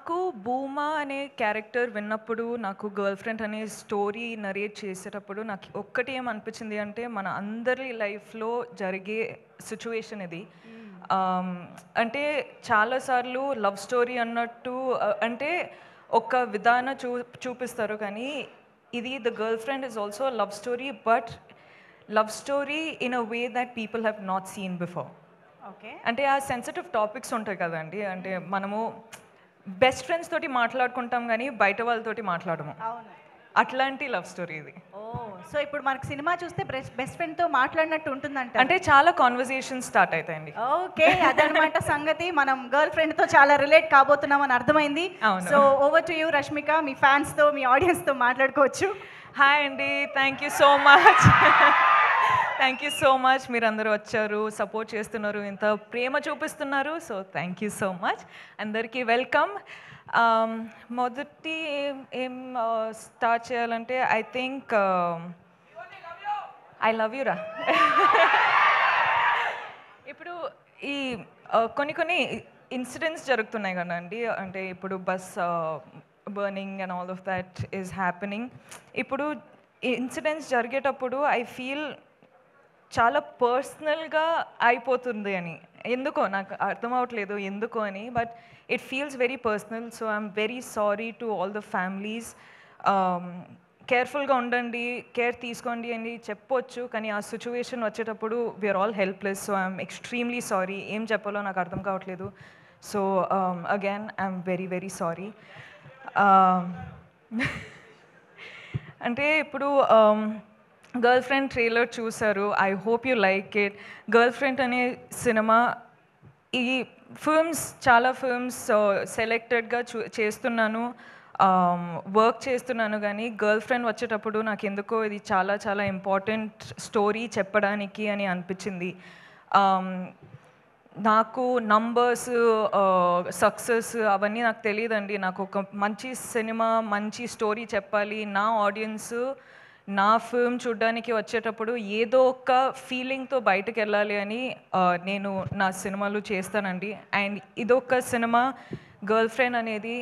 నాకు భూమా అనే క్యారెక్టర్ విన్నప్పుడు నాకు గర్ల్ ఫ్రెండ్ అనే స్టోరీ నరేట్ చేసేటప్పుడు నాకు ఒక్కటి ఏమనిపించింది అంటే మన అందరి లైఫ్లో జరిగే సిచ్యువేషన్ ఇది. అంటే చాలాసార్లు లవ్ స్టోరీ అన్నట్టు అంటే ఒక విధానం చూపిస్తారు, కానీ ఇది the girl friend is also love story, but love story in a way that people have not seen before. Okay. అంటే ఆ సెన్సిటివ్ టాపిక్స్ ఉంటాయి కదండి, అంటే మనము బెస్ట్ ఫ్రెండ్స్ తోటి మాట్లాడుకుంటాం కానీ బయట వాళ్ళతోటి మాట్లాడము. అవును. అట్లాంటి లవ్ స్టోరీ ఇది. ఓ, సో ఇప్పుడు మనకు సినిమా చూస్తే బెస్ట్ ఫ్రెండ్ తో మాట్లాడినట్టు ఉంటుందంట. అంటే చాలా కాన్వర్సేషన్ స్టార్ట్ అవుతాయండి. ఓకే, అదనమాట సంగతి. మనం గర్ల్ ఫ్రెండ్ తో చాలా రిలేట్ కాబోతున్నామని అర్థమైంది. So over to you Rashmika, me fans తో మీ ఆడియన్స్ తో మాట్లాడుకోవచ్చు. హాయ్ అండి, thank you so much. Thank you so much, మీరందరూ వచ్చారు, సపోర్ట్ చేస్తున్నారు, ఇంత ప్రేమ చూపిస్తున్నారు. So thank you so much, అందరికీ వెల్కమ్. మొదటి ఏం స్టార్ట్ చేయాలంటే I think I love you రా. ఇప్పుడు ఈ కొన్ని ఇన్సిడెంట్స్ జరుగుతున్నాయి కదండి, అంటే ఇప్పుడు bus burning and all of that is happening. ఇప్పుడు ఇన్సిడెంట్స్ జరిగేటప్పుడు ఐ ఫీల్ చాలా పర్సనల్గా అయిపోతుంది అని, ఎందుకో నాకు అర్థం అవ్వట్లేదు ఎందుకో అని, but it feels very personal. So I'm very sorry to all the families. కేర్ఫుల్గా ఉండండి, కేర్ తీసుకోండి అని చెప్పొచ్చు, కానీ ఆ సిచ్యువేషన్ వచ్చేటప్పుడు we are all helpless. So I'm extremely sorry, ఏం చెప్పాలో నాకు అర్థం కావట్లేదు. So again I'm very very sorry. అంటే ఇప్పుడు గర్ల్ ఫ్రెండ్ ట్రైలర్ చూసారు, I hope you like it. Girlfriend అనే సినిమా, ఈ చాలా ఫిల్మ్స్ సెలెక్టెడ్గా చేస్తున్నాను, వర్క్ చేస్తున్నాను, కానీ గర్ల్ ఫ్రెండ్ వచ్చేటప్పుడు నాకు ఎందుకో ఇది చాలా చాలా ఇంపార్టెంట్ స్టోరీ చెప్పడానికి అని అనిపించింది. నాకు నంబర్స్, సక్సెస్ అవన్నీ నాకు తెలియదండి. నాకు ఒక మంచి సినిమా, మంచి స్టోరీ చెప్పాలి, నా ఆడియన్స్ నా ఫిల్మ్ చూడడానికి వచ్చేటప్పుడు ఏదో ఒక ఫీలింగ్తో బయటకు వెళ్ళాలి అని నేను నా సినిమాలు చేస్తానండి. అండ్ ఇదొక సినిమా, గర్ల్ ఫ్రెండ్ అనేది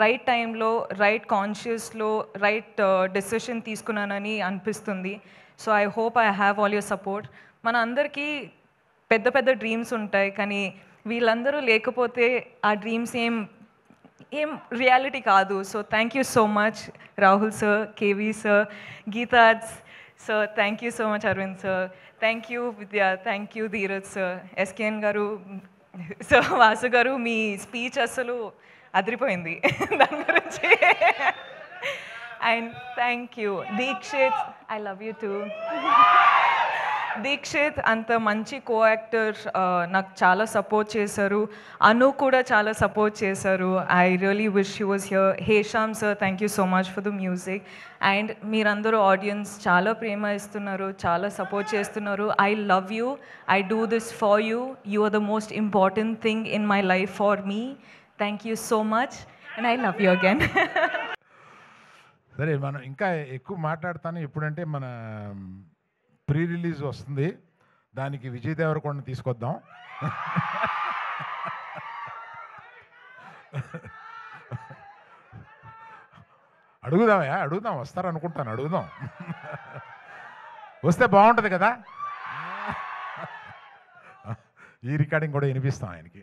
రైట్ టైంలో, రైట్ కాన్షియస్లో రైట్ డెసిషన్ తీసుకున్నానని అనిపిస్తుంది. So I hope I have all your support. మన అందరికీ పెద్ద పెద్ద డ్రీమ్స్ ఉంటాయి, కానీ వీళ్ళందరూ లేకపోతే ఆ డ్రీమ్స్ ఏం రియాలిటీ కాదు. So thank you so much Rahul sir, KV sir, గీతాజ్ sir, thank you so much Aravind sir, thank you Vidya, thank you Dheeraj sir, SKN గారు, సార్ వాసు గారు, మీ స్పీచ్ అసలు అదిరిపోయింది దాని గురించి. And thank you Deekshith, I love you too. Deekshith అంత మంచి కో యాక్టర్, నాకు చాలా సపోర్ట్ చేశారు. అను కూడా చాలా సపోర్ట్ చేశారు. I really wish you was here. Hesham sir, thank you so much for the music. And మీరందరూ ఆడియన్స్ చాలా ప్రేమ ఇస్తున్నారు, చాలా సపోర్ట్ చేస్తున్నారు. I love you, I do this for you. You are the most important thing in my life for me. Thank you so much and I love you again. సరే, మనం ఇంకా ఎక్కువ మాట్లాడతాను. ఎప్పుడంటే మన ప్రీ రిలీజ్ వస్తుంది, దానికి విజయ్ దేవరకొండని తీసుకొద్దాం. అడుగుదాం, వస్తారనుకుంటాను, అడుగుదాం. వస్తే బాగుంటుంది కదా. ఈ రికార్డింగ్ కూడా వినిపిస్తాం ఆయనకి.